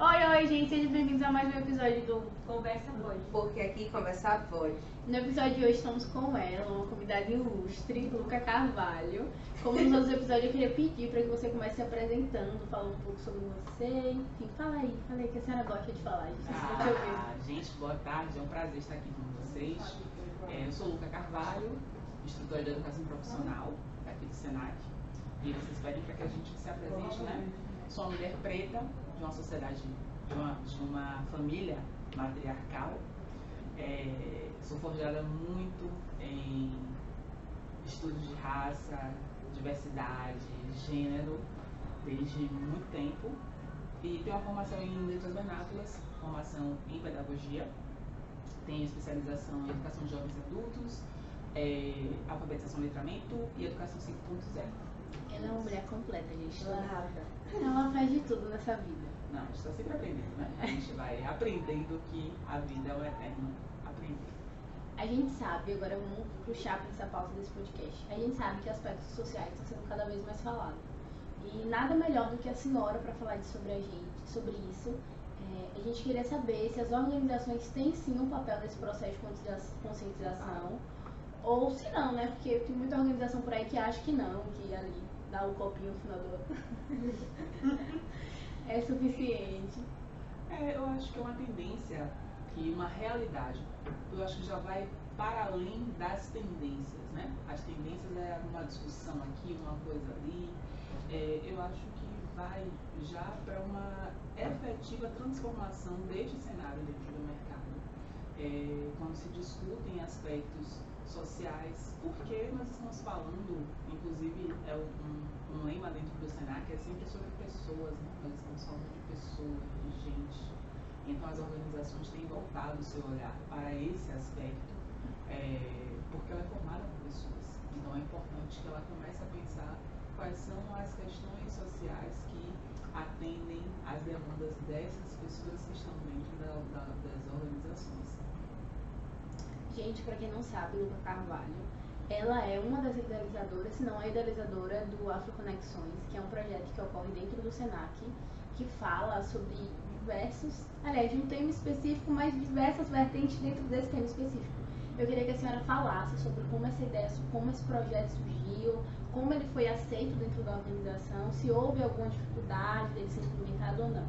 Oi, gente, sejam bem-vindos a mais um episódio do Conversa Pode. Porque aqui conversar pode. No episódio de hoje estamos com ela, uma convidada ilustre, Luca Carvalho. Como nos outros episódios, eu queria pedir para que você comece se apresentando, falando um pouco sobre você, enfim, fala aí, que a senhora gosta de falar. Gente, boa tarde, é um prazer estar aqui com vocês. Eu sou Luca Carvalho, instrutora de educação profissional aqui do Senac. E vocês pedem para que a gente se apresente, né? Sou uma mulher preta de uma sociedade, de uma família matriarcal. Sou forjada muito em estudos de raça, diversidade, gênero, desde muito tempo. E tenho uma formação em letras vernáculas, formação em pedagogia. Tenho especialização em educação de jovens e adultos, alfabetização e letramento e educação 5.0. Ela é uma mulher completa, gente. Ela faz de tudo nessa vida. Não, a gente está sempre aprendendo, né? A gente vai aprendendo que a vida é o eterno aprender. A gente sabe, agora vamos puxar para essa pauta desse podcast, a gente sabe que aspectos sociais estão sendo cada vez mais falados. E nada melhor do que a senhora para falar sobre isso. A gente queria saber se as organizações têm sim um papel nesse processo de conscientização, ou se não, né? Porque tem muita organização por aí que acha que não, que ali dá o copinho no final do é suficiente. Eu acho que é uma tendência e uma realidade. Eu acho que já vai para além das tendências, né? As tendências é uma discussão aqui, uma coisa ali. Eu acho que vai já para uma efetiva transformação deste cenário dentro do mercado. Quando se discutem aspectos sociais, porque nós estamos falando, inclusive um lema dentro do Senac, é sempre sobre pessoas, né? Nós estamos falando de pessoas, de gente. Então as organizações têm voltado o seu olhar para esse aspecto, porque ela é formada por pessoas. Então é importante que ela comece a pensar quais são as questões sociais que atendem às demandas dessas pessoas que estão dentro das organizações. Gente, para quem não sabe, Luca Carvalho, ela é uma das idealizadoras, se não a idealizadora do Afroconexões, que é um projeto que ocorre dentro do Senac, que fala sobre de um tema específico, mas diversas vertentes dentro desse tema específico. Eu queria que a senhora falasse sobre como essa ideia, como esse projeto surgiu, como ele foi aceito dentro da organização, se houve alguma dificuldade dele ser implementado ou não.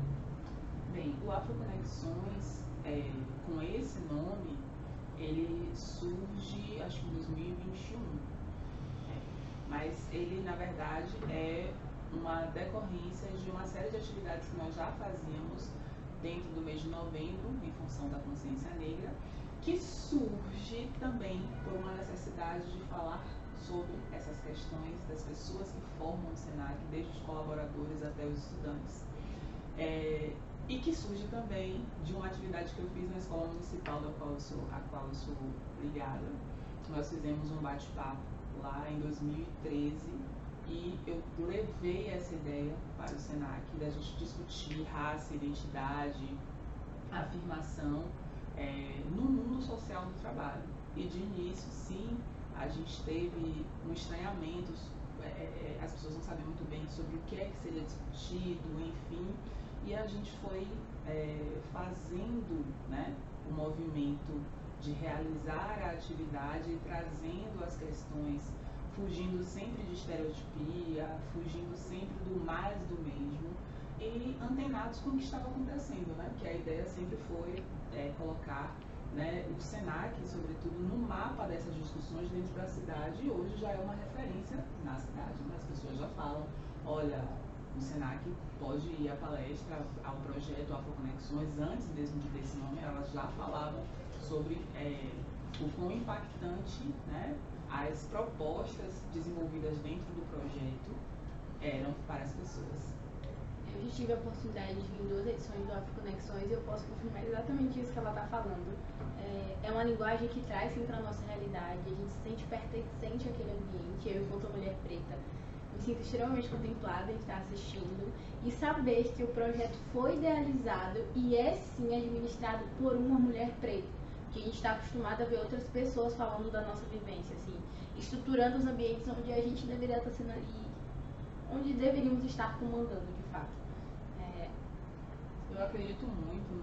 Bem, o Afroconexões, com esse nome, ele surge, acho que em 2021, mas ele, na verdade, é uma decorrência de uma série de atividades que nós já fazíamos dentro do mês de novembro, em função da consciência negra, que surge também por uma necessidade de falar sobre essas questões das pessoas que formam o Senac, desde os colaboradores até os estudantes. E que surge também de uma atividade que eu fiz na escola municipal a qual eu sou ligada. Nós fizemos um bate-papo lá em 2013 e eu levei essa ideia para o Senac, da gente discutir raça, identidade, afirmação no mundo social do trabalho. E de início, sim, a gente teve um estranhamento, as pessoas não sabiam muito bem sobre o que é que seria discutido, enfim, e a gente foi fazendo, né, o movimento de realizar a atividade e trazendo as questões, fugindo sempre de estereotipia, fugindo sempre do mais do mesmo e antenados com o que estava acontecendo, né? Porque a ideia sempre foi colocar, né, o Senac, sobretudo, no mapa dessas discussões dentro da cidade, e hoje já é uma referência na cidade, né? As pessoas já falam, olha, o Senac pode ir à palestra, ao projeto Afroconexões, antes mesmo de ter esse nome, elas já falavam sobre o quão impactante, né, as propostas desenvolvidas dentro do projeto eram para as pessoas. Eu já tive a oportunidade de vir em 2 edições do Afroconexões e eu posso confirmar exatamente isso que ela está falando. É uma linguagem que traz sim para a nossa realidade, a gente se sente pertencente àquele ambiente. Eu, enquanto mulher preta, me sinto extremamente contemplada em estar assistindo e saber que o projeto foi idealizado e é sim administrado por uma mulher preta, que a gente está acostumado a ver outras pessoas falando da nossa vivência, assim, estruturando os ambientes onde a gente deveria estar sendo ali, onde deveríamos estar comandando de fato. Eu acredito muito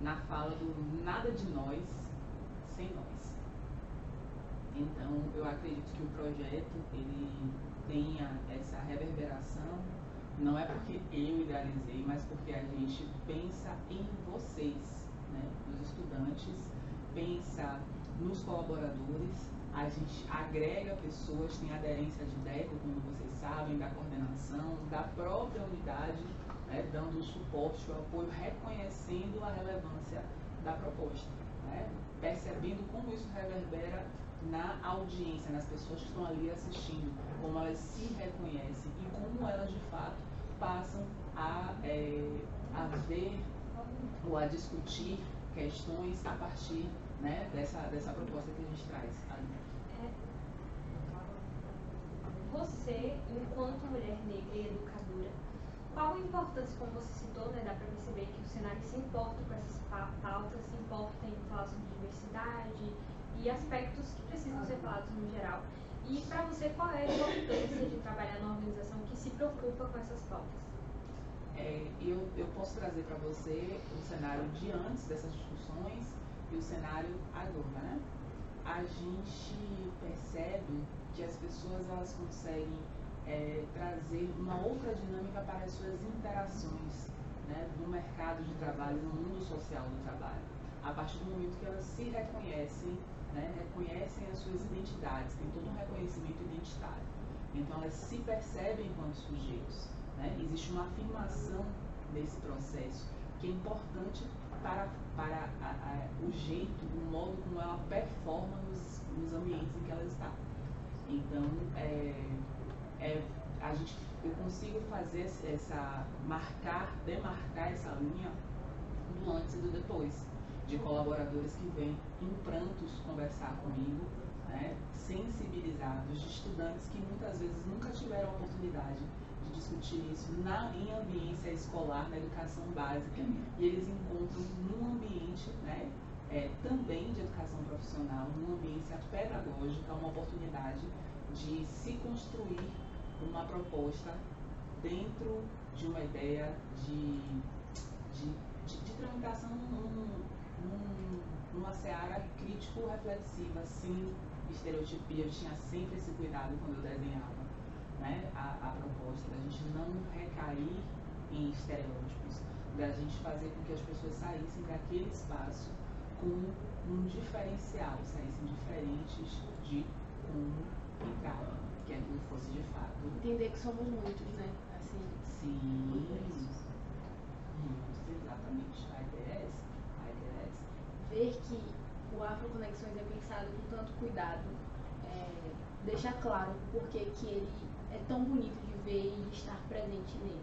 na fala do nada de nós sem nós. Então, eu acredito que o projeto ele tenha essa reverberação, não é porque eu idealizei, mas porque a gente pensa em vocês, né, nos estudantes, pensa nos colaboradores, a gente agrega pessoas, tem aderência de DECO, como vocês sabem, da coordenação, da própria unidade, né, dando o suporte, o apoio, reconhecendo a relevância da proposta, né, percebendo como isso reverbera na audiência, nas pessoas que estão ali assistindo, como elas se reconhecem e como elas de fato passam a ver ou a discutir questões a partir, né, dessa proposta que a gente traz ali. Você, enquanto mulher negra e educadora, qual a importância, como você citou, né, dá para perceber que o Senai se importa com essas pautas, se importa em falar sobre diversidade e aspectos que precisam ser falados no geral. E para você, qual é a importância de trabalhar numa organização que se preocupa com essas pautas? Eu posso trazer para você o cenário de antes dessas discussões e o cenário agora, né? A gente percebe que as pessoas elas conseguem trazer uma outra dinâmica para as suas interações, né, no mercado de trabalho, no mundo social do trabalho, a partir do momento que elas se reconhecem, né, reconhecem as suas identidades, tem todo um reconhecimento identitário. Então elas se percebem enquanto sujeitos, né? Existe uma afirmação nesse processo que é importante para o jeito, o modo como ela performa nos ambientes em que ela está. Então, eu consigo fazer demarcar essa linha do antes e do depois, de colaboradores que vêm em prantos conversar comigo, né, sensibilizados, de estudantes que muitas vezes nunca tiveram a oportunidade de discutir isso em ambiência escolar, na educação básica, e eles encontram num ambiente, né, também de educação profissional, numa ambiência pedagógica, uma oportunidade de se construir uma proposta dentro de uma ideia de tramitação numa seara crítico-reflexiva, sem estereotipia. Eu tinha sempre esse cuidado quando eu desenhava, né, a proposta, da gente não recair em estereótipos, da gente fazer com que as pessoas saíssem daquele espaço com um diferencial, saíssem diferentes de como entraram, que aquilo fosse de fato. Entender que somos muitos, né? Assim, sim, muitos, exatamente. A ideia é essa. Ver que o Afroconexões é pensado com tanto cuidado, deixa claro o porquê que ele é tão bonito de ver e de estar presente nele.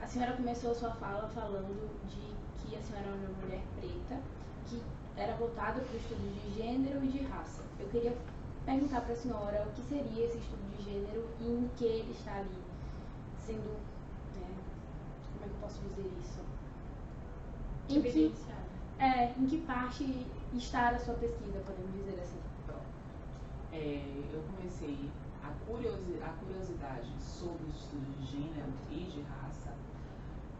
A senhora começou a sua fala falando de que a senhora é uma mulher preta, que era voltada para o estudo de gênero e de raça. Eu queria perguntar para a senhora o que seria esse estudo de gênero e em que ele está ali sendo, como é que eu posso dizer isso? Em que parte está a sua pesquisa, podemos dizer assim? Eu comecei a curiosidade sobre os estudos de gênero e de raça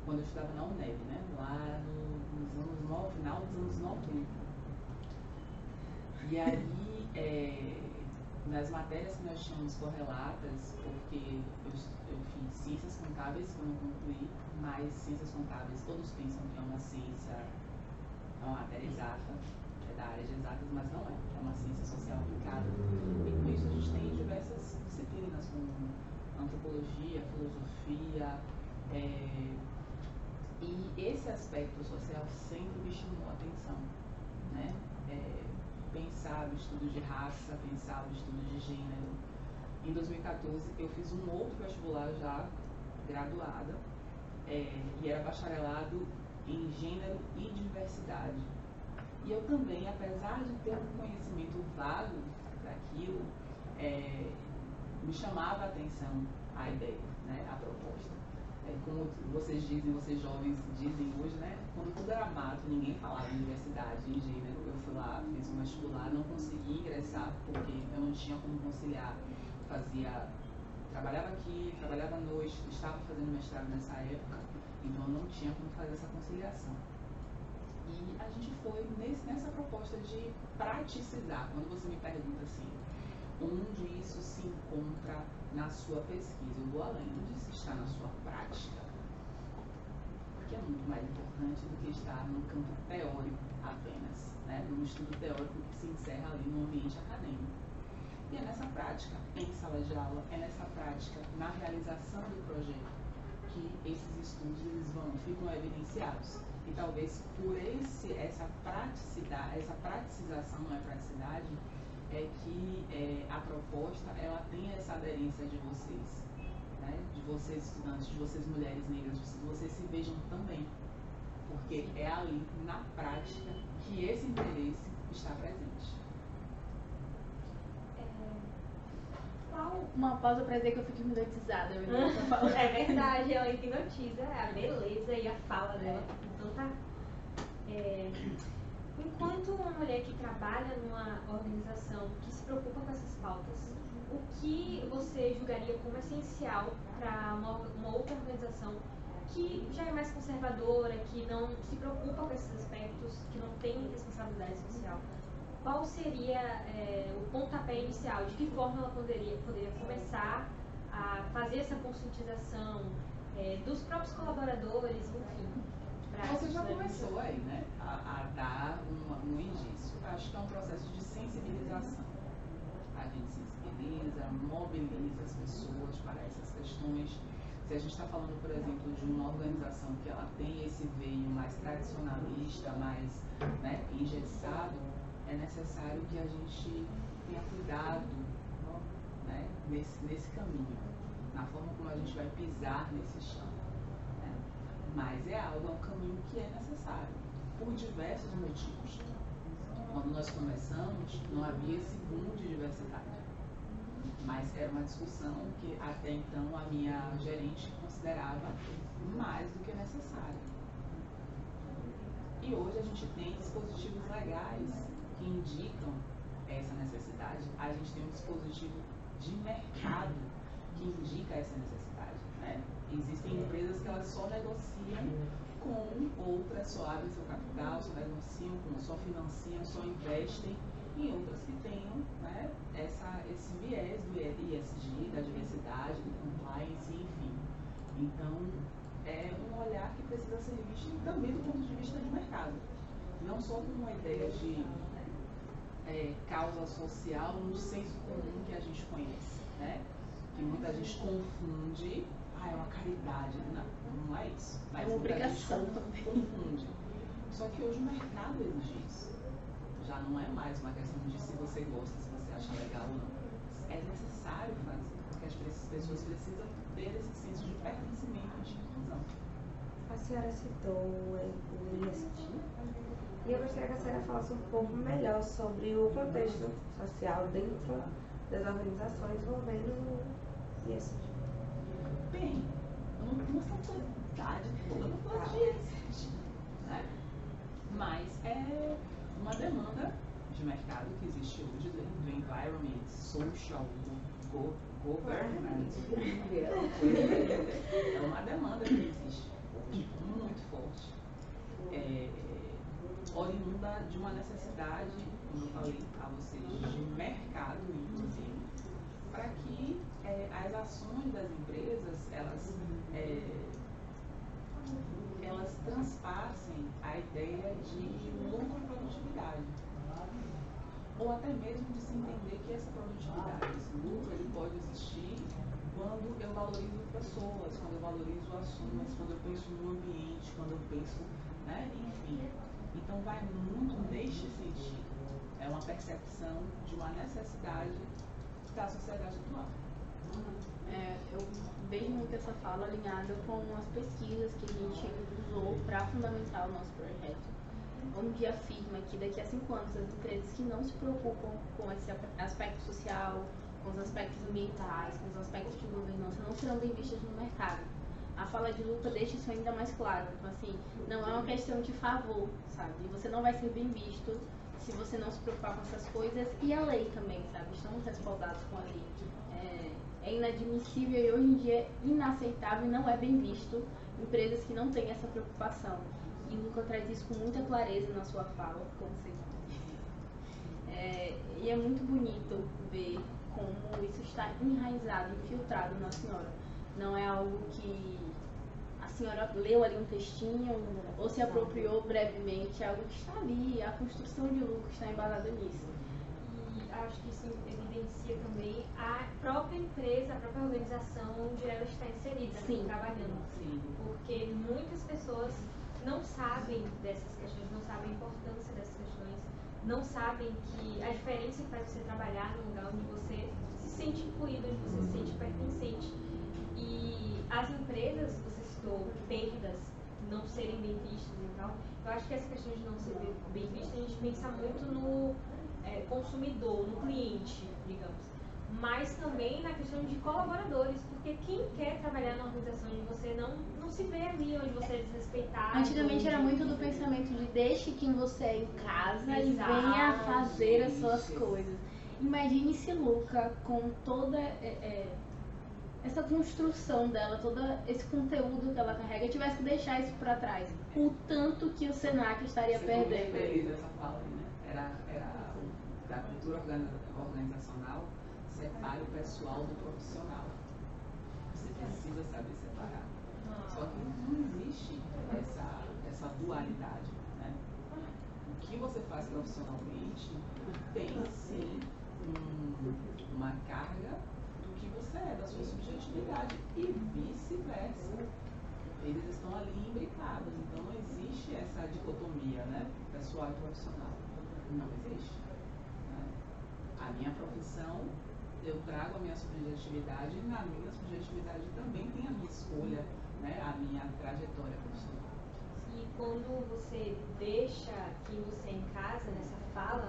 quando eu estudava na UNEB, né? Lá no final dos anos 90. E aí, nas matérias que nós tínhamos correlatas, porque eu fiz ciências contábeis, que eu não concluí, mas ciências contábeis todos pensam que é uma ciência, é uma matéria exata, é da área de exatas, mas não é uma ciência social aplicada. E com isso a gente tem diversas disciplinas, como antropologia, filosofia, e esse aspecto social sempre me chamou a atenção, né? Pensar o estudo de raça, pensar o estudo de gênero. Em 2014 eu fiz um outro vestibular já graduada, e era bacharelado em gênero e diversidade. E eu também, apesar de ter um conhecimento vago daquilo, me chamava a atenção a ideia, né, a proposta. Como vocês jovens dizem hoje, né, quando tudo era mato, ninguém falava em diversidade, em gênero. Eu fui lá, fiz um vestibular, não consegui ingressar porque eu não tinha como conciliar, trabalhava aqui, trabalhava à noite, estava fazendo mestrado nessa época, então eu não tinha como fazer essa conciliação. E a gente foi nessa proposta de praticizar. Quando você me pergunta assim, onde isso se encontra na sua pesquisa, eu vou além de estar na sua prática, que é muito mais importante do que estar no campo teórico apenas, né? Num estudo teórico que se encerra ali no ambiente acadêmico. E é nessa prática, em sala de aula, é nessa prática, na realização do projeto, que esses estudos ficam evidenciados. E talvez por essa praticidade, essa praticidade, não é praticidade, é que a proposta ela tem essa aderência de vocês, né? De vocês estudantes, de vocês mulheres negras, de vocês se vejam também, porque é ali na prática que esse interesse está presente. Uma pausa para dizer que eu fico hipnotizada. É verdade, ela hipnotiza a beleza e a fala dela. Então tá. Enquanto uma mulher que trabalha numa organização que se preocupa com essas pautas, o que você julgaria como essencial para uma outra organização que já é mais conservadora, que não se preocupa com esses aspectos, que não tem responsabilidade social? Qual seria o pontapé inicial? De que forma ela poderia começar a fazer essa conscientização dos próprios colaboradores, enfim? Você já começou aí, né, a dar um indício. Acho que é um processo de sensibilização. A gente sensibiliza, mobiliza as pessoas para essas questões. Se a gente está falando, por exemplo, de uma organização que ela tem esse veio mais tradicionalista, mais, né, engessado, é necessário que a gente tenha cuidado, né, nesse caminho, na forma como a gente vai pisar nesse chão. Né? Mas é um caminho que é necessário, por diversos motivos. Quando nós começamos, não havia esse boom de diversidade. Mas era uma discussão que até então a minha gerente considerava mais do que necessária. E hoje a gente tem dispositivos legais que indicam essa necessidade. A gente tem um dispositivo de mercado que indica essa necessidade. Né? Existem empresas que elas só negociam com outras, só abrem seu capital, só negociam, só financiam, só investem em outras que tenham, né, esse viés do ESG, da diversidade, do compliance, enfim. Então, é um olhar que precisa ser visto também do ponto de vista de mercado. Não só como uma ideia de causa social no senso comum que a gente conhece, né? Que muita gente confunde, é uma caridade. Não é isso. Mas é uma obrigação também. Confunde. Só que hoje o mercado exige isso. Já não é mais uma questão de se você gosta, se você acha legal ou não. É necessário fazer, porque as pessoas precisam ter esse senso de pertencimento e de inclusão. A senhora citou o ISD, e eu gostaria que a senhora falasse um pouco melhor sobre o contexto social dentro das organizações envolvendo o ISD. Bem, uma sensibilidade toda no plano de ISD, né? Mas é uma demanda de mercado que existe hoje do environment, social, government. É uma demanda que existe hoje, muito forte. Oriunda de uma necessidade, como eu falei a vocês, de mercado, inclusive, para que as ações das empresas, elas transpassem a ideia de lucro e produtividade. Ou até mesmo de se entender que essa produtividade, esse lucro, ele pode existir quando eu valorizo pessoas, quando eu valorizo ações, quando eu penso no ambiente, quando eu penso, né, enfim. Então vai muito neste sentido. É uma percepção de uma necessidade da sociedade atual. Eu vejo muito essa fala alinhada com as pesquisas que a gente usou para fundamentar o nosso projeto, onde afirma que daqui a 5 anos as empresas que não se preocupam com esse aspecto social, com os aspectos ambientais, com os aspectos de governança, não serão bem vistas no mercado. A fala de Luca deixa isso ainda mais claro. Então, assim, não é uma questão de favor, sabe? Você não vai ser bem visto se você não se preocupar com essas coisas. E a lei também, sabe? Estamos respaldados com a lei. é inadmissível e hoje em dia é inaceitável e não é bem visto empresas que não têm essa preocupação. E o Luca traz isso com muita clareza na sua fala, como sempre. E é muito bonito ver como isso está enraizado, infiltrado na senhora. Não é algo que a senhora leu ali um textinho ou se apropriou brevemente, é algo que está ali, a construção de Luca está embasada nisso. E acho que isso evidencia também a própria empresa, a própria organização onde ela está inserida, Sim. Trabalhando. Sim. Porque muitas pessoas não sabem dessas questões, não sabem a importância dessas questões, não sabem que a diferença que faz você trabalhar num lugar onde você se sente incluído, onde você se sente pertencente. E as empresas, você citou perdas, não serem bem vistas e tal, eu acho que essa questão de não ser bem vista, a gente pensa muito no consumidor, no cliente, digamos, mas também na questão de colaboradores, porque quem quer trabalhar numa organização onde você não se vê ali, onde você é desrespeitado. Antigamente era muito do pensamento de deixe quem você é em casa e Exato. venha fazer as suas coisas. Imagine se Luca, com toda essa construção dela, todo esse conteúdo que ela carrega, tivesse que deixar isso pra trás. O tanto que o Senac estaria Você perdendo. feliz essa fala aí, né? Era da cultura organizacional, separe o pessoal do profissional. Você precisa saber separar. Só que não existe essa dualidade, né? O que você faz profissionalmente tem sim uma carga do que você é, da sua subjetividade e vice-versa. Eles estão ali imbricados, então não existe essa dicotomia, né? Pessoal e profissional. Não existe. Né? A minha profissão, eu trago a minha subjetividade e na minha subjetividade também tem a minha escolha, né? A minha trajetória profissional. E quando você deixa quem você é em casa, nessa fala,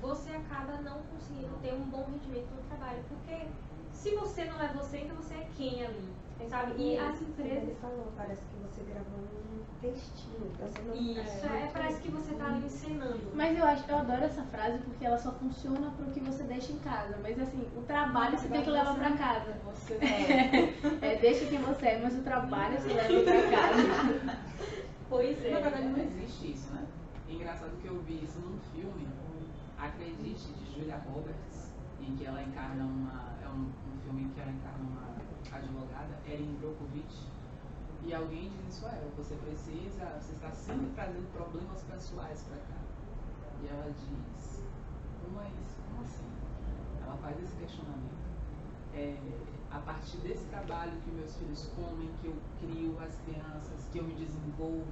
você acaba não conseguindo ter um bom rendimento no trabalho. Porque se você não é você, então você é quem ali? Sabe? E as empresas. Ele falou, parece que você gravou um textinho. Isso, parece que você está ali ensinando. Mas eu adoro essa frase porque ela só funciona pro que você deixa em casa. Mas assim, o trabalho você tem que levar pra casa. Você é. Deixa quem você é, mas o trabalho você leva pra casa. Pois é. Na verdade não existe isso, né? É engraçado que eu vi isso num filme, Acredite, de Julia Roberts, em que ela encarna um filme em que ela encarna uma advogada, Erin Brockovich, e alguém diz isso a ela, você está sempre trazendo problemas pessoais para cá. E ela diz, como é isso? Como assim? Ela faz esse questionamento. A partir desse trabalho que meus filhos comem, que eu crio as crianças, que eu me desenvolvo.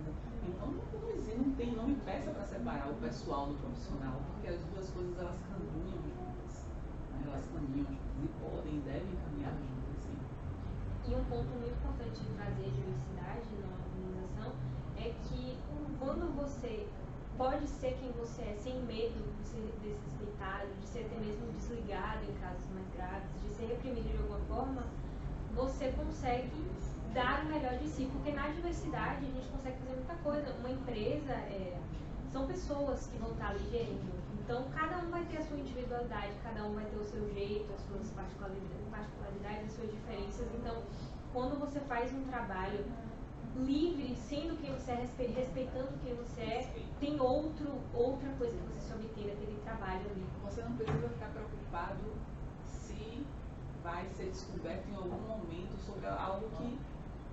Então não me peça para separar o pessoal do profissional, porque as duas coisas elas caminham juntas. Né? Elas caminham juntas e podem e devem caminhar juntas, sim. E um ponto muito importante de trazer diversidade na organização é que quando você pode ser quem você é, sem medo de ser desrespeitado, de ser até mesmo desligado em casos mais graves, de ser reprimido de alguma forma, você consegue dar o melhor de si, porque na diversidade a gente consegue fazer muita coisa. Uma empresa são pessoas que vão estar ali gerindo, então cada um vai ter a sua individualidade, cada um vai ter o seu jeito, as suas particularidades, as suas diferenças. Então, quando você faz um trabalho livre, sendo quem você é, respeitando quem você é, tem outra coisa que você se obtém daquele trabalho ali. Você não precisa ficar preocupado se vai ser descoberto em algum momento sobre algo que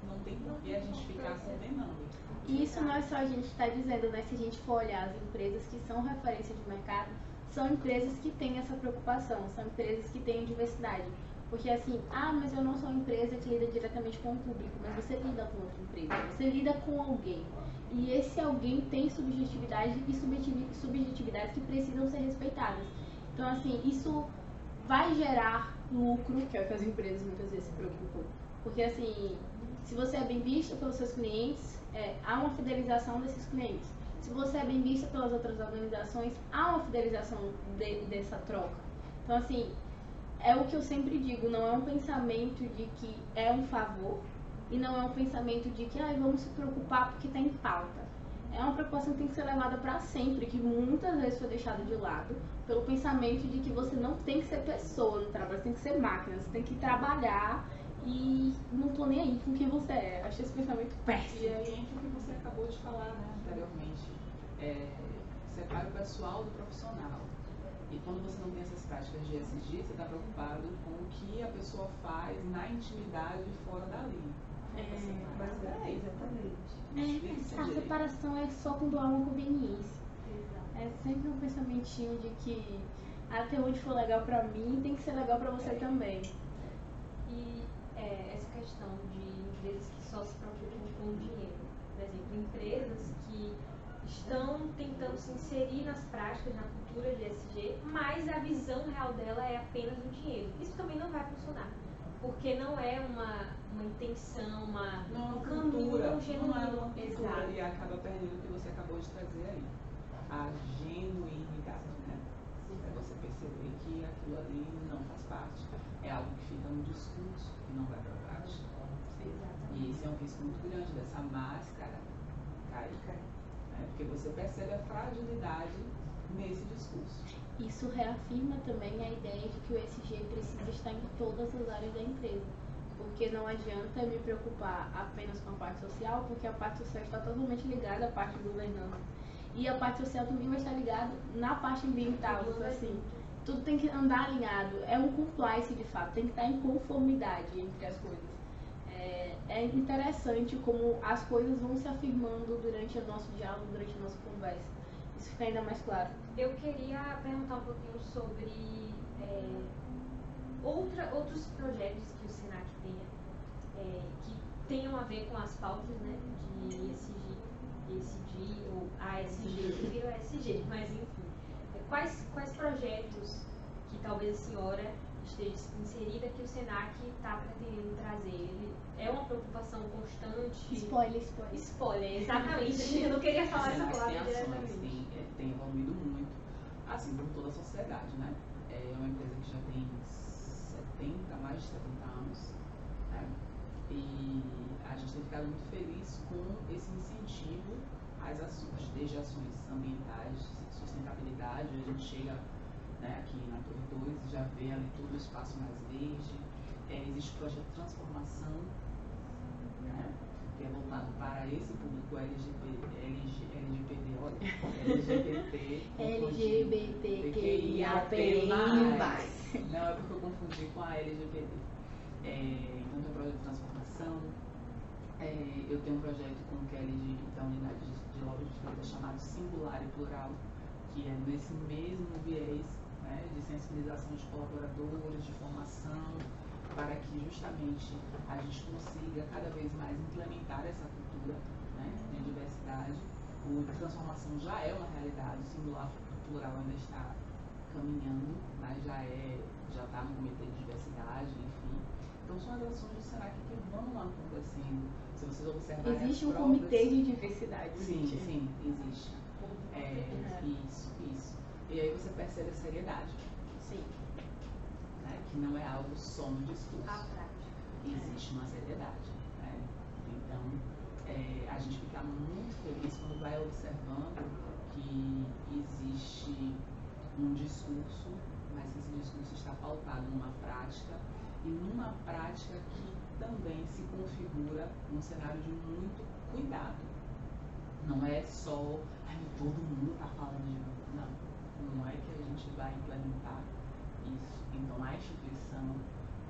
não tem por que a gente ficar condenando. E isso não é só a gente estar dizendo, né? Se a gente for olhar as empresas que são referência de mercado, são empresas que têm essa preocupação, são empresas que têm diversidade. Porque assim, mas eu não sou uma empresa que lida diretamente com o público, mas você lida com outra empresa, você lida com alguém. E esse alguém tem subjetividade e subjetividades que precisam ser respeitadas. Então assim, isso vai gerar lucro, que é o que as empresas muitas vezes se preocupam. Porque assim, se você é bem visto pelos seus clientes, há uma fidelização desses clientes. Se você é bem vista pelas outras organizações, há uma fidelização dessa troca. Então assim, é o que eu sempre digo, não é um pensamento de que é um favor e não é um pensamento de que vamos se preocupar porque está em pauta. é uma preocupação que tem que ser levada para sempre, que muitas vezes foi deixada de lado pelo pensamento de que você não tem que ser pessoa no trabalho, você tem que ser máquina, você tem que trabalhar e não tô nem aí com quem você é. Acho esse pensamento péssimo. E aí entra o que você acabou de falar, né, anteriormente. Separa o pessoal do profissional. E quando você não tem essas práticas de ESG, você está preocupado com o que a pessoa faz na intimidade fora dali. Mas exatamente. A separação é só quando há uma conveniência. É sempre um pensamentinho de que até onde for legal pra mim, tem que ser legal pra você também. E essa questão de empresas que só se preocupam com o dinheiro. Por exemplo, empresas que estão tentando se inserir nas práticas, na cultura de ESG, mas a visão real dela é apenas o dinheiro. Isso também não vai funcionar. Porque não é uma intenção, um caminho tão genuíno. Não é uma cultura, e acaba perdendo o que você acabou de trazer aí. A genuinidade, né? É você perceber que aquilo ali não faz parte. É algo que fica no discurso e não vai para a prática. E esse é um risco muito grande dessa máscara cair. Porque você percebe a fragilidade nesse discurso. Isso reafirma também a ideia de que o ESG precisa estar em todas as áreas da empresa. Porque não adianta me preocupar apenas com a parte social, porque a parte social está totalmente ligada à parte de governança. E a parte social também vai estar ligada na parte ambiental. Assim, tudo tem que andar alinhado. É um compliance de fato, tem que estar em conformidade entre as coisas. É interessante como as coisas vão se afirmando durante o nosso diálogo, durante a nossa conversa. Isso fica ainda mais claro. Eu queria perguntar um pouquinho sobre outros projetos que o Senac tenha, que tenham a ver com as pautas, né, de ESG ou ASG, que virou ESG, mas enfim. Quais projetos que talvez a senhora esteja inserida que o Senac está pretendendo trazer? Ele é uma preocupação constante? Spoiler, exatamente. Eu não queria falar essa palavra diretamente. Tem evoluído muito, assim como toda a sociedade, né? É uma empresa que já tem mais de 70 anos, né? E a gente tem ficado muito feliz com esse incentivo às ações, desde ações ambientais, sustentabilidade. A gente chega, né, aqui na Torre 2 e já vê ali todo o espaço mais verde. Existe o projeto de transformação, né, que é voltado para esse público LGBTQIAPN+. Não, é porque eu confundi com a LGBT. Então tem um projeto de transformação. Eu tenho um projeto com o Kelly da unidade de Lojas de Freitas chamado Singular e Plural, que é nesse mesmo viés, né, de sensibilização de colaboradores, de formação, para que justamente a gente consiga cada vez mais implementar essa cultura, né, de diversidade. O transformação já é uma realidade, o Singular e Plural ainda está caminhando, mas já está no comitê de diversidade, enfim. Então são as ações do Senac que vão lá acontecendo. Se vocês observarem existe um comitê de diversidade. Sim, existe. Isso. E aí você percebe a seriedade. Sim. Né? Que não é algo só no discurso. A prática. Existe uma seriedade. Né? Então, a gente fica muito feliz quando vai observando que existe um discurso, mas que esse discurso está pautado numa prática, e numa prática que também se configura num cenário de muito cuidado. Não é só, todo mundo está falando de não é que a gente vai implementar isso. Então a instituição,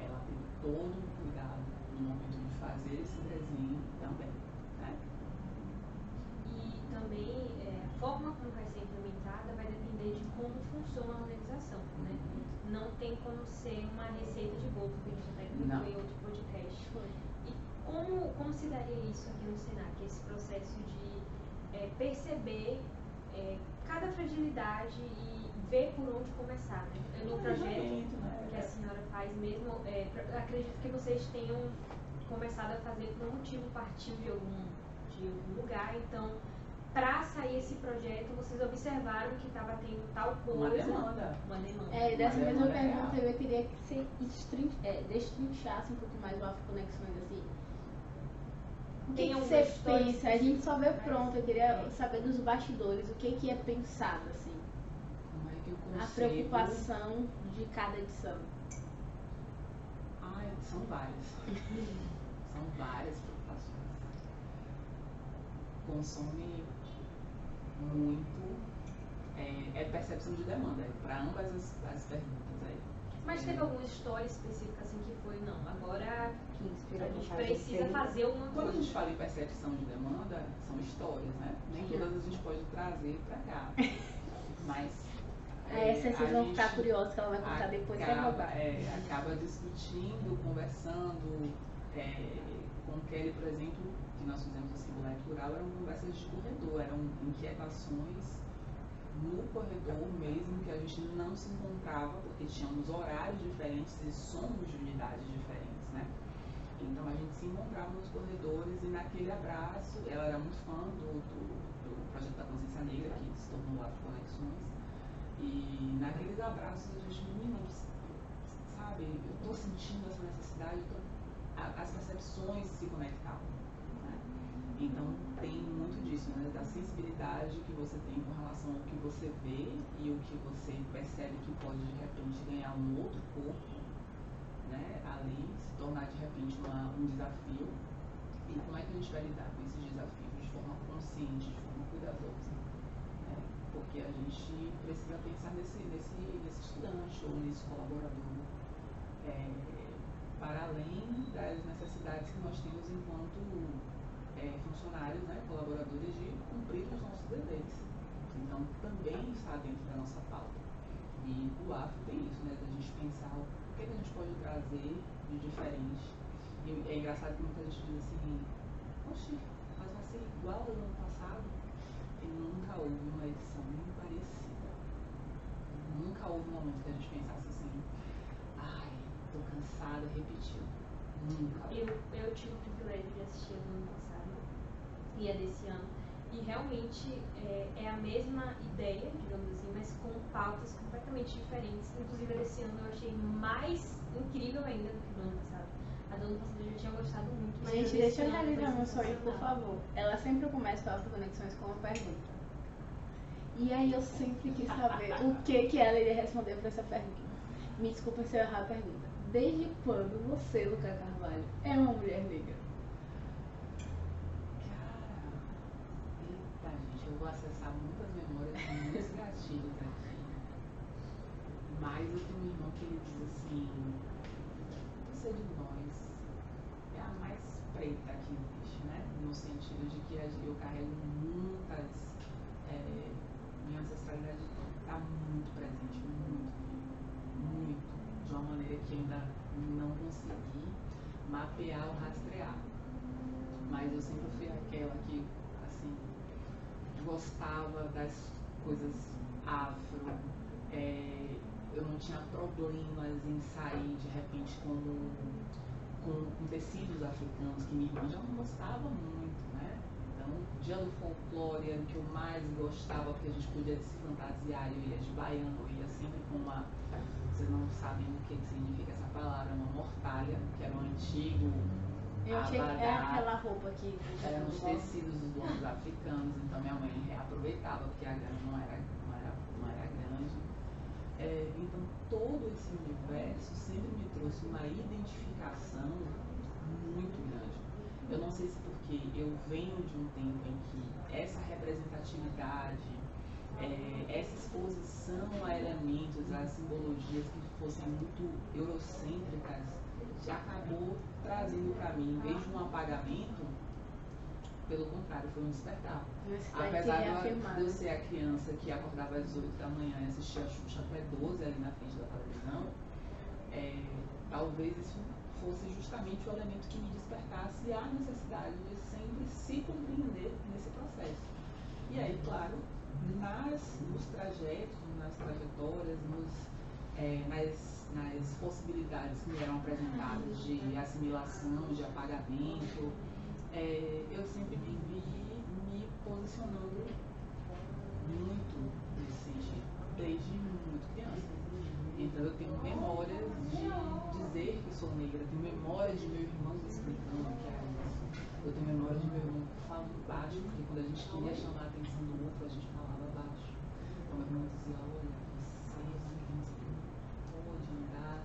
ela tem todo um cuidado no momento de fazer esse desenho também, né? E também a forma como vai ser implementada vai depender de como funciona a organização, né? Não tem como ser uma receita de bolo, que a gente até comentou em outro podcast. E como se daria isso aqui no Senac, esse processo de perceber cada fragilidade e ver por onde começar, né? No projeto que a senhora faz mesmo, acredito que vocês tenham começado a fazer por um motivo, partiu de algum lugar, então para sair esse projeto, vocês observaram que estava tendo tal coisa. Uma demanda. Dessa mesma pergunta eu queria que você destrinchasse um pouco mais o Afroconexões, assim. O que, Tem que alguma você história pensa? A gente só vê específica? pronto, eu queria saber dos bastidores, o que é pensado, assim, Como é que eu a consigo... preocupação de cada edição. São várias. São várias preocupações. Consome muito, percepção de demanda, para ambas as perguntas aí. Mas teve alguma história específica assim que foi, não, agora Que inspirou a gente pra fazer precisa feira. fazer uma Quando a coisa. gente fala em percepção de demanda, são histórias, né? Nem todas a gente pode trazer para cá. Mas Essa vocês a vão ficar gente curiosos que ela vai contar depois da acaba, rodada. acaba discutindo, conversando. Com Kelly, por exemplo, que nós fizemos assim, o Live Plural, eram conversas de corredor, eram inquietações no corredor mesmo, que a gente não se encontrava, porque tínhamos horários diferentes e somos de unidades diferentes, né? Então a gente se encontrava nos corredores e naquele abraço, ela era muito fã do projeto da Consciência Negra, que se tornou Afro Conexões, e naqueles abraços a gente, meninos, sabe, eu estou sentindo essa necessidade, as percepções se conectavam, né? Então tem muito disso, né? Da sensibilidade que você tem com relação ao que você vê e o que você percebe que pode de repente ganhar um outro corpo, né? Ali, se tornar de repente um desafio. E como é que a gente vai lidar com esses desafios de forma consciente, de forma cuidadosa, né? Porque a gente precisa pensar nesse estudante ou nesse colaborador, para além das necessidades que nós temos enquanto funcionários, né, colaboradores, de cumprir os nossos deveres. Então, também está dentro da nossa pauta. E o AFO tem isso, né, da gente pensar o que a gente pode trazer de diferente. E é engraçado que muita gente diz assim, oxe, mas vai ser igual ao ano passado? E nunca houve uma edição parecida. Nunca houve um momento que a gente pensasse assim, ai, tô cansada, repetiu. Nunca. Eu tive o privilégio de assistir a do ano passado e a desse ano. E realmente é a mesma ideia, digamos assim, mas com pautas completamente diferentes. Inclusive, a desse ano eu achei mais incrível ainda do que do ano passado. A do ano passado eu já tinha gostado muito, mas Gente, a desse deixa eu ano realizar foi meu sonho, por sensacional. favor. Ela sempre começa o Afro Conexões com uma pergunta. E aí eu sempre quis saber o que ela iria responder para essa pergunta. Me desculpa se eu errar a pergunta. Desde quando você, Luca Carvalho, é uma mulher negra? Cara, eita, gente, eu vou acessar muitas memórias, muitos gatilhos aqui. Mas eu tenho um irmão que ele diz assim, você de nós é a mais preta que existe, né? No sentido de que eu carrego muitas, minha ancestralidade está muito presente, muito, de uma maneira que ainda não consegui mapear ou rastrear. Mas eu sempre fui aquela que, assim, gostava das coisas afro, eu não tinha problemas em sair de repente com tecidos africanos, que minha irmã já não gostava muito, né? Então, dia do folclore era o que eu mais gostava, porque a gente podia se fantasiar, eu ia de baiano, eu ia sempre com uma, vocês não sabem o que significa essa palavra, uma mortalha, que era um antigo Eu achei que é abadá, aquela roupa aqui. eram os tecidos dos blocos africanos, então minha mãe reaproveitava, porque a grana não era grande. Então todo esse universo sempre me trouxe uma identificação muito grande. Eu não sei se porque eu venho de um tempo em que essa representatividade, essa exposição a elementos, a simbologias que fossem muito eurocêntricas, já acabou trazendo para mim, em vez de um apagamento, pelo contrário, foi um despertar. Apesar de eu ser a criança que acordava às 8 da manhã e assistia a Xuxa até 12 ali na frente da televisão, talvez isso fosse justamente o elemento que me despertasse a necessidade de sempre se compreender nesse processo. E aí, claro, nos trajetos, nas trajetórias, nas possibilidades que me eram apresentadas de assimilação, de apagamento, eu sempre me vi me posicionando muito nesse sentido, desde muito criança. Então eu tenho memórias de dizer que sou negra, tenho memórias de meu irmão me explicando que era isso. Eu tenho memória de meu irmão falando baixo, porque quando a gente queria chamar a atenção do outro, a gente falava baixo. Então meu irmão dizia, olha, você é uma criança que não pode andar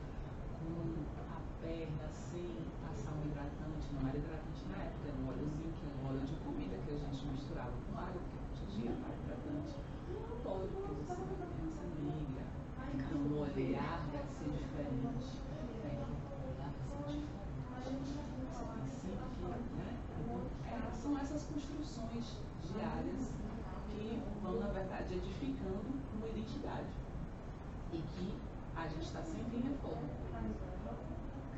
com a perna sem passar um hidratante. Não era hidratante na época, era um óleozinho, que era um óleo de comida que a gente misturava com água, porque não tinha hidratante. Não pode, porque você é uma criança negra. Então o olhar vai ser diferente. O olhar vai ser diferente. Você tem sempre que, né? Então, são essas construções diárias que vão, na verdade, edificando uma identidade. E que a gente está sempre em reforma.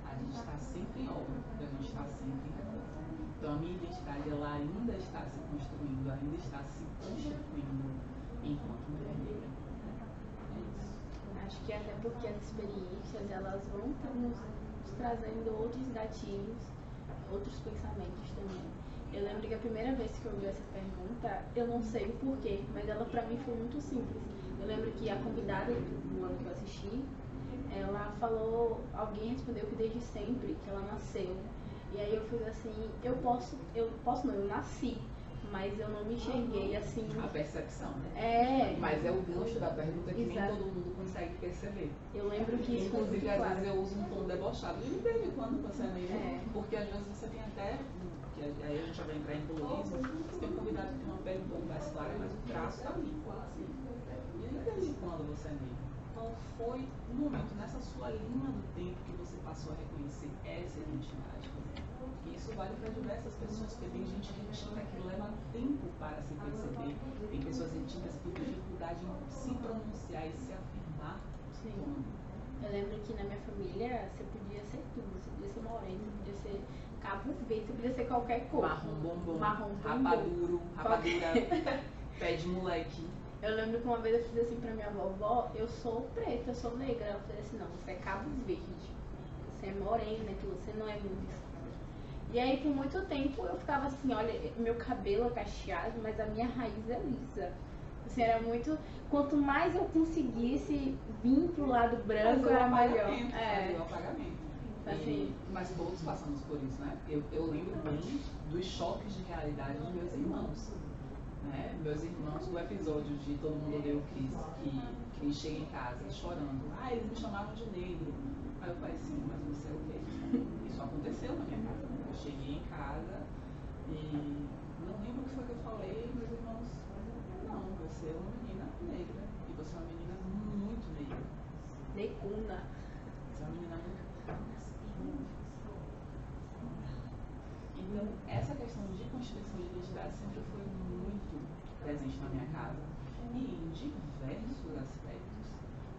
A gente está sempre em obra. A gente está sempre em reforma. Então, a minha identidade, ela ainda está se construindo, ainda está se constituindo enquanto mulher negra. É isso. Acho que até porque as experiências, elas vão nos trazendo outros gatilhos, outros pensamentos também. Eu lembro que a primeira vez que eu ouvi essa pergunta, eu não sei o porquê, mas ela pra mim foi muito simples. Eu lembro que a convidada do ano que eu assisti, ela falou, alguém respondeu que desde sempre, que ela nasceu. E aí eu fiz assim, eu nasci, mas eu não me enxerguei assim. A percepção, né? É. Mas é o gancho da pergunta que Exato. nem todo mundo consegue perceber. Eu lembro que isso foi inclusive, muito às claro. vezes eu uso um tom debochado. E desde quando você é negra? É. Porque às vezes você tem até, que aí a gente já vai entrar em colorismo, você tem um convidado que tem uma pele um pouco mais clara, mas o traço tá ali. E aí, desde quando você é negra? Qual foi o momento nessa sua linha do tempo que você passou a reconhecer essa identidade? E isso vale para diversas pessoas, porque tem gente retina que leva tempo para se perceber. Tem pessoas retinas que têm dificuldade em se pronunciar e se afirmar. Sim. Eu lembro que na minha família você podia ser tudo, você podia ser moreno, você podia ser cabo verde, você podia ser qualquer cor. Marrom bombom, Marrom bombom. rapadura, pé de moleque. Eu lembro que uma vez eu fiz assim pra minha vovó, eu sou preta, eu sou negra. Ela falou assim, não, você é cabo verde, você é morena, que você não é muito escura. E aí por muito tempo eu ficava assim, olha, meu cabelo é cacheado, mas a minha raiz é lisa. Assim, era muito. Quanto mais eu conseguisse vir pro lado branco, era melhor. Fazer o apagamento. Assim. Mas todos passamos por isso, né? Eu lembro bem dos choques de realidade dos meus irmãos. Né? Meus irmãos, do episódio de Todo Mundo Odeia o Chris, que Cris chega em casa chorando. Ah, eles me chamaram de negro. Aí eu falei assim, mas você é o quê? Isso aconteceu na minha casa. Eu cheguei em casa e não lembro o que foi que eu falei, meus irmãos, não, você é uma menina negra. E você é uma menina muito negra. Neguna. Você é uma menina muito. Então, essa questão de constituição de identidade sempre foi muito presente na minha casa. E em diversos aspectos.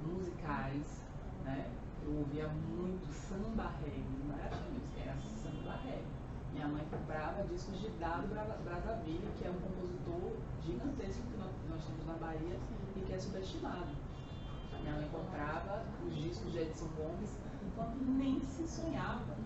Musicais, né? Eu ouvia muito samba reggae, não era música, era samba reggae. Minha mãe comprava discos de Dado Brazzaville, que é um compositor gigantesco que nós temos na Bahia e que é subestimado. Minha mãe comprava os discos de Edson Gomes enquanto nem se sonhava.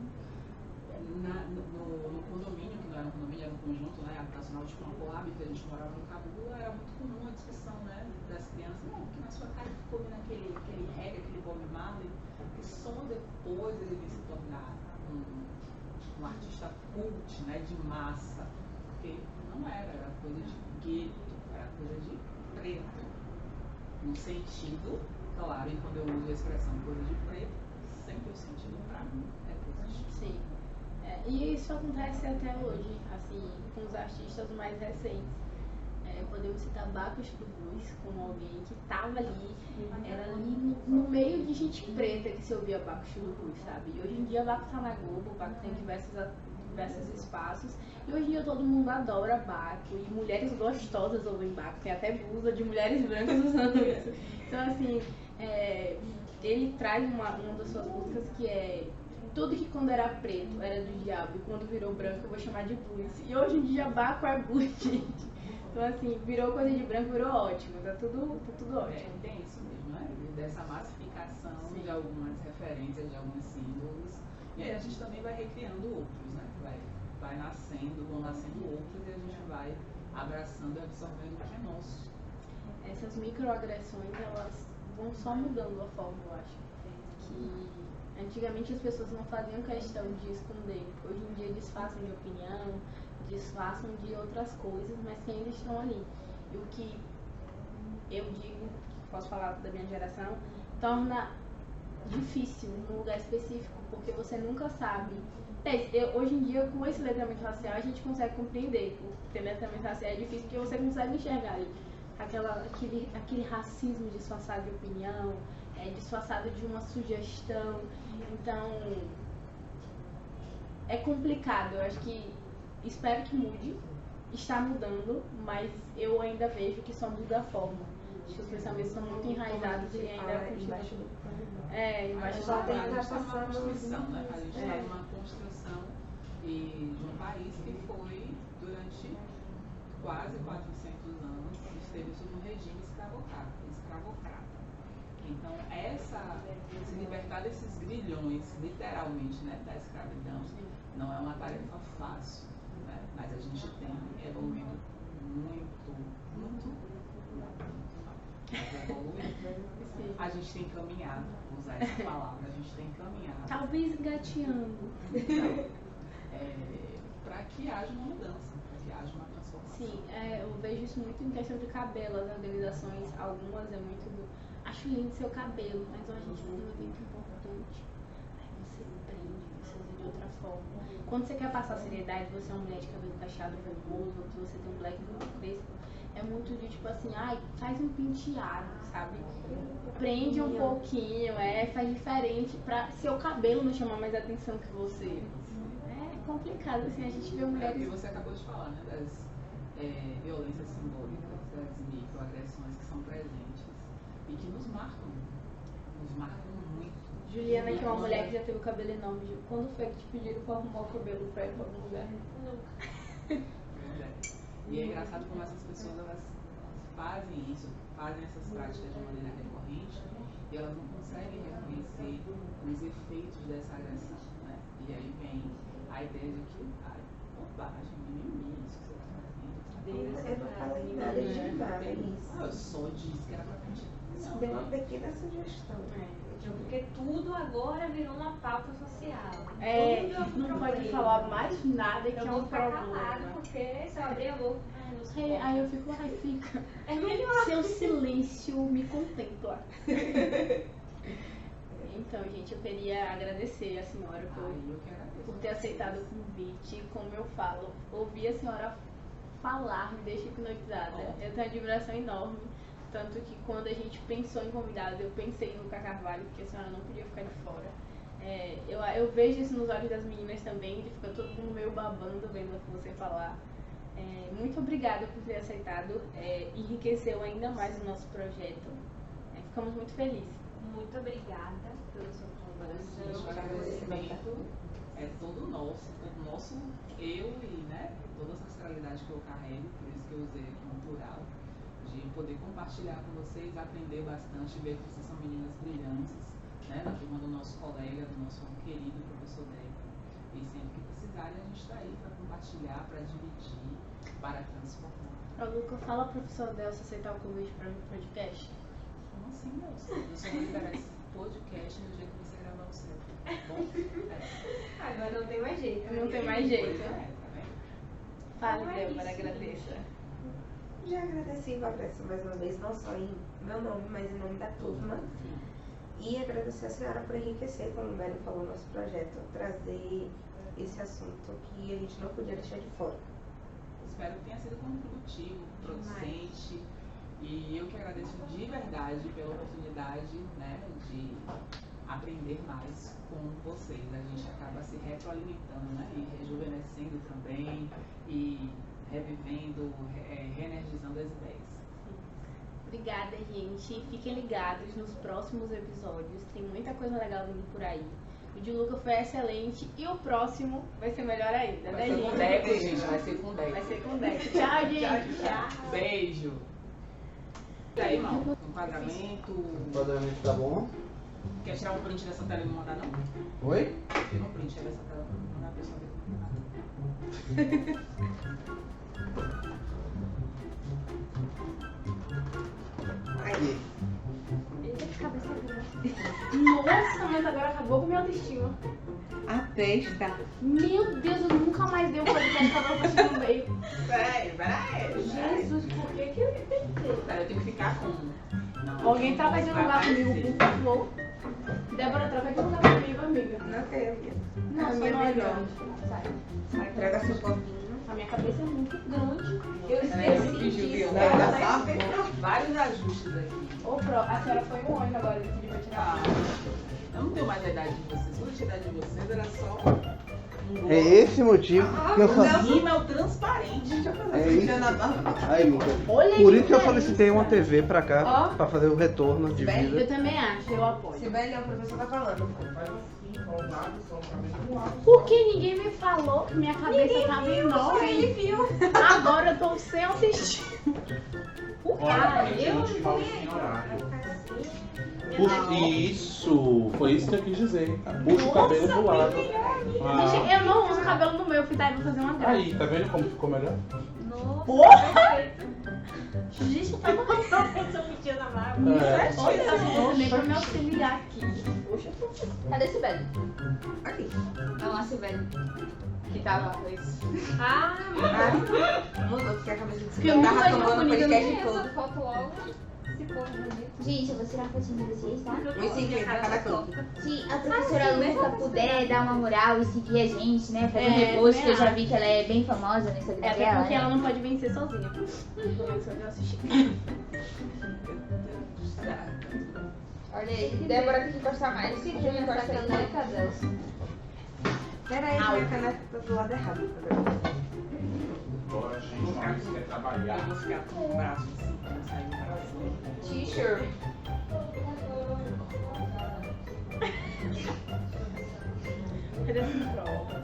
No condomínio, que não era um condomínio, era um conjunto, né, habitacional, tipo uma Coab, que a gente morava no Cabula, era muito comum a discussão, né, das crianças, não, porque na sua casa ficou ouvindo aquele reggae, aquele Bob Marley, que só depois ele veio se tornar um artista cult, né, de massa, porque não era coisa de gueto, era coisa de preto, no sentido, claro, e quando eu uso a expressão coisa de preto, sempre o sentido pra mim é positivo. Sim. E isso acontece até hoje, assim, com os artistas mais recentes. Podemos citar Bacchus do Blues como alguém que estava ali, era ali no meio de gente preta que se ouvia Bacchus do Blues, sabe? E hoje em dia Bacchus tá na Globo, Bacchus tem diversos espaços, e hoje em dia todo mundo adora Bacchus, e mulheres gostosas ouvem Bacchus, tem até blusa de mulheres brancas usando isso. Então, assim, ele traz uma das suas músicas que é tudo que quando era preto era do diabo e quando virou branco eu vou chamar de blues. E hoje em dia Baco é blues, gente. Então assim, virou coisa de branco, virou ótimo. Tá tudo ótimo. Tem isso mesmo, né? Dessa massificação Sim. de algumas referências, de alguns símbolos. E aí a gente também vai recriando outros, né? Vai nascendo, vão nascendo outros e a gente vai abraçando e absorvendo o que é nosso. Essas microagressões, elas vão só mudando a forma, eu acho. Que antigamente as pessoas não faziam questão de esconder. Hoje em dia eles fazem de opinião, disfarçam de outras coisas, mas que ainda estão ali. E o que eu digo, posso falar da minha geração, torna difícil num lugar específico, porque você nunca sabe. Hoje em dia, com esse letramento racial, a gente consegue compreender. Ter letramento racial é difícil porque você consegue enxergar ali aquele racismo disfarçado de opinião, disfarçado de uma sugestão. Então, é complicado. Eu acho que, espero que mude. Está mudando, mas eu ainda vejo que só muda a forma. Acho que os pensamentos são muito enraizados e ainda embaixo do Embaixo só do tem que pano. A gente estar está numa passando. construção, né? A gente está numa construção de um país que foi, durante quase 400 anos, esteve sob um regime escravocrata. Então, se libertar desses grilhões, literalmente, né, da escravidão, não é uma tarefa fácil, né? Mas a gente tem evoluído muito. A gente tem caminhado, vou usar essa palavra, a gente tem caminhado. Talvez engateando. Então, para que haja uma mudança, para que haja uma transformação. Sim, eu vejo isso muito em questão de cabelo. As organizações, algumas é muito do acho lindo seu cabelo, mas a gente faz um evento importante. Aí você prende, você usa de outra forma. Quando você quer passar seriedade, você é uma mulher de cabelo cacheado volumoso, ou que você tem um black muito crespo, é muito de tipo assim, faz um penteado, sabe? Prende um pouquinho, faz diferente pra seu cabelo não chamar mais atenção que você. É complicado, assim, a gente vê mulheres. E você acabou de falar, né, das violências simbólicas, das microagressões que são presentes e que nos marcam muito. Juliana, que é uma mulher que já teve o cabelo enorme, quando foi que te pediram pra arrumar o cabelo pra ir pra algum lugar? Nunca. E é engraçado como essas pessoas elas fazem isso, fazem essas práticas de maneira recorrente e elas não conseguem reconhecer os efeitos dessa agressão, né? E aí vem a ideia de que, bobagem, mimimi, isso que você está fazendo. Eu não falei nada de nada, isso. Eu só disse que era pra frente. Isso deu uma pequena sugestão. Porque tudo agora virou uma pauta social. Não pode falar mais nada que eu é vou um ficar problema. calado, porque se eu abrir a boca, não sei. Aí eu fico, fica. É melhor. Seu silêncio me contempla. Então, gente, eu queria agradecer a senhora por ter aceitado o convite. Como eu falo, ouvir a senhora falar me deixa hipnotizada. Eu tenho uma admiração enorme. Tanto que quando a gente pensou em convidado, eu pensei no Luca Carvalho, porque a senhora não podia ficar de fora. Eu vejo isso nos olhos das meninas também, ele fica todo mundo meio babando vendo você falar. Muito obrigada por ter aceitado, enriqueceu ainda mais o nosso projeto. Ficamos muito felizes. Muito obrigada pela sua conversa. O agradecimento é todo nosso, eu e, né, toda a ancestralidade que eu carrego, por isso que eu usei aqui um plural, de poder compartilhar com vocês, aprender bastante, ver que vocês são meninas brilhantes, né, na turma do nosso colega, do nosso querido professor Deco. E sempre que precisarem, a gente está aí para compartilhar, para dividir, para transformar. Luca, fala pro professor Delcio aceitar o convite para o podcast. Como assim, Delcio? Eu só vou liberar esse podcast no dia que você gravar o seu. Bom? Agora não tem mais jeito. Não tem mais jeito. Tá vendo? Fala, Débora, agradeça. Já agradeci e agradeço mais uma vez, não só em meu nome, mas em nome da turma. E agradecer a senhora por enriquecer, como o Belo falou, nosso projeto, trazer esse assunto que a gente não podia deixar de fora. Espero que tenha sido contributivo, producente. E eu que agradeço de verdade pela oportunidade, né, de aprender mais com vocês. A gente acaba se retroalimentando, né, e rejuvenescendo também, e revivendo, reenergizando as ideias. Obrigada, gente. Fiquem ligados nos próximos episódios. Tem muita coisa legal vindo por aí. O de Luca foi excelente e o próximo vai ser melhor ainda, Vai né, ser com gente? Deco, gente. Vai ser com Deco. Vai ser com Deco. Tchau, gente. Tchau. Beijo. E aí, irmão? Enquadramento. O enquadramento tá bom? Quer tirar um print dessa tela e me mandar, não? Oi? Tira um print aí dessa tela e mandar a pessoa ver. Aí. Ele tem que cabeça grande. Nossa, mas agora acabou com minha autoestima. A testa. Meu Deus, eu nunca mais dei um podcast com a autoestima no meio. Peraí. Jesus, por que que eu tentei? Peraí, eu tenho que ficar como? Não, Alguém troca de lugar comigo, por favor. Débora, troca de lugar comigo, amiga. Não quero, amiga. Não, A só minha não é melhor. grande. Sai. Sai. Entrega seu copinho. A minha cabeça é muito grande. Eu Peraí, eu esqueci fingi, disso. viu? Não, Tá tá bom. Vários ajustes aqui. Ô, Pro, a senhora foi um ônibus agora, eu pedi pra tirar. Eu não tenho mais a idade de vocês. Quando eu tinha a idade de vocês, era só um É esse o motivo que eu O faço. rímel transparente. É isso. Aí, amiga. Olha Por que isso que eu diferença. solicitei uma TV pra cá, Ó. pra fazer o retorno de Bem, vida. Eu também acho, eu apoio. Sibeli, o professor tá falando. Porque ninguém me falou que minha cabeça tava enorme. Ele viu. Agora eu tô sem autoestima. Ah, eu não vou Isso, foi isso que eu quis dizer. Puxa o cabelo pro lado. Gente, eu não uso cabelo no meu, fui daí vou fazer uma graça. Aí, tá vendo como ficou melhor? Nossa, Gente, eu tava eu pedia na barba. É. Olha, eu também pra me auxiliar aqui. Cadê Sibeli? Aqui. Não, a Sibeli. Que tava com isso. Ah, Mudou, porque a cabeça de Porque Sibeli tava muda de tomando o bonita, podcast essa todo. foto logo. Esse povo bonito. Gente, eu vou tirar a fotinha de vocês, tá? Uns 50 pra cada canto. Se a professora Luca puder dar uma moral e seguir a gente, né? Fazer um É, repost, que eu já também vi que ela é bem famosa no Instagram É até dela, porque né? ela não pode vencer sozinha. Pelo menos quando eu assisti. Olha aí, Débora tem que encostar mais. Se não encosta aí, né? Pera aí, que minha caneta tá do lado errado. Agora a gente quer trabalhar. Eu vou ficar com o braço assim, pra não sair do braço. T-shirt. Cadê essa prova?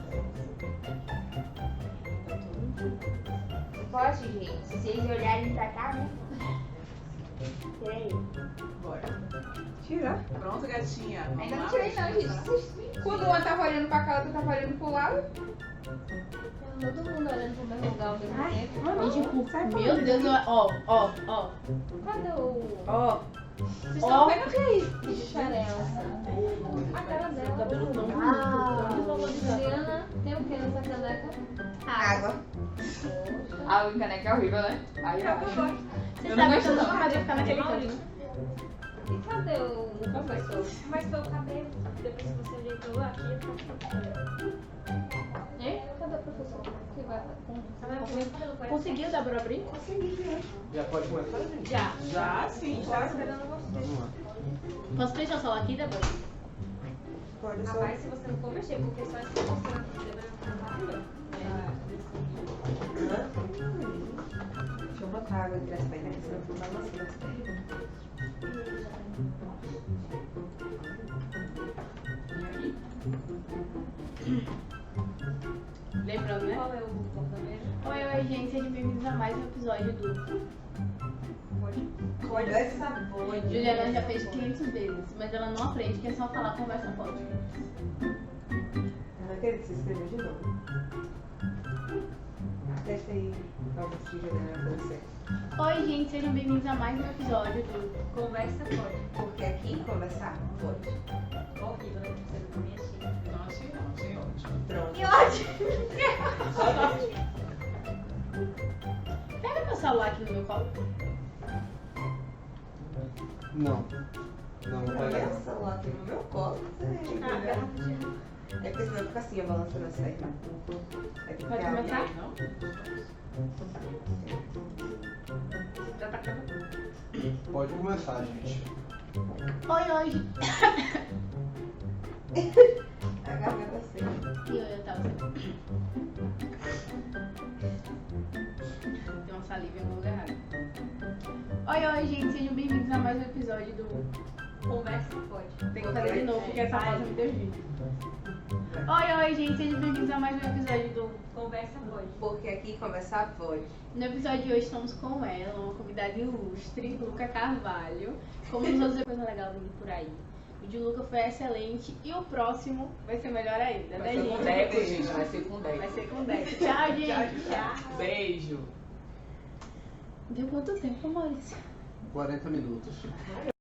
Pode, gente. Se vocês olharem pra cá, né? Peraí. Bora. Tira. Pronto, gatinha. Vamos Ainda não lá? tirei não, gente. Vocês- Quando uma tava olhando pra cá, outra tava olhando pro lado. Todo mundo olhando pro mesmo lugar ao mesmo tempo. E tipo, meu Deus, ó. Cadê o. Ó. Vocês Ó. estão vendo o que é isso? Bicharela. A cara dela. Cabelo tão Ah. Juliana, tem o que nessa caneca? Água. A caneca é horrível, né? Aí eu Você Eu sabe não que eu gosto, nunca mais ia ficar naquele canto. Maurício. E cadê o professor? Mas foi o cabelo. Depois que você ajeitou aqui, hein? Cadê o professor? Que vai Conseguiu, Débora, abrir? Já pode começar, gente? Já. Já, sim, Tava já. esperando você. Vamos lá. Posso deixar o celular aqui, Débora? Pode só. Rapaz, se você não for mexer, porque só esse professor aqui deve Deixa eu botar água entre as pernas, que senão eu vou balançando as pernas. Lembrando, né? Qual é o porta-mesa? Oi, gente, sejam bem-vindos a mais um episódio do... Olha essa boa. Juliana já fez 500 vezes, mas ela não aprende, que é só falar conversa forte. Eu não acredito que você escreveu de novo. Testa aí pra ver se Juliana vai fazer certo. Oi, gente, sejam bem-vindos a mais um episódio do... Conversa pode. Porque aqui conversar pode. Horrível, né? Você não me achei. Não, achei não, achei ótimo. Pronto. Que ótimo! Pega meu celular aqui no meu colo. Não. Não, não vai Olha dar. o celular aqui no meu colo. É porque senão fica assim, ó, balançando as pernas. Aí tem que Pode ficar- começar? Não? Já tá acabando. Pode começar, gente. Oi, gente. A garganta assim. E eu tava assim. Tem uma saliva em algum lugar errado. Oi, gente, sejam bem-vindos a mais um episódio do... Conversa pode. Tem que fazer de novo, porque essa pausa me deu vídeo. Oi, gente, sejam bem-vindos a mais um episódio do... Conversa pode. Porque aqui conversar pode. No episódio de hoje estamos com ela, uma convidada ilustre, Luca Carvalho. Como nos outros coisa legal vindo por aí. O de Luca foi excelente e o próximo vai ser melhor ainda, Vai né, ser com gente? Deco, gente. Vai ser com Deco. Vai ser com 10. Tchau, gente. Tchau. Beijo. Deu quanto tempo, Maurício? 40 minutos.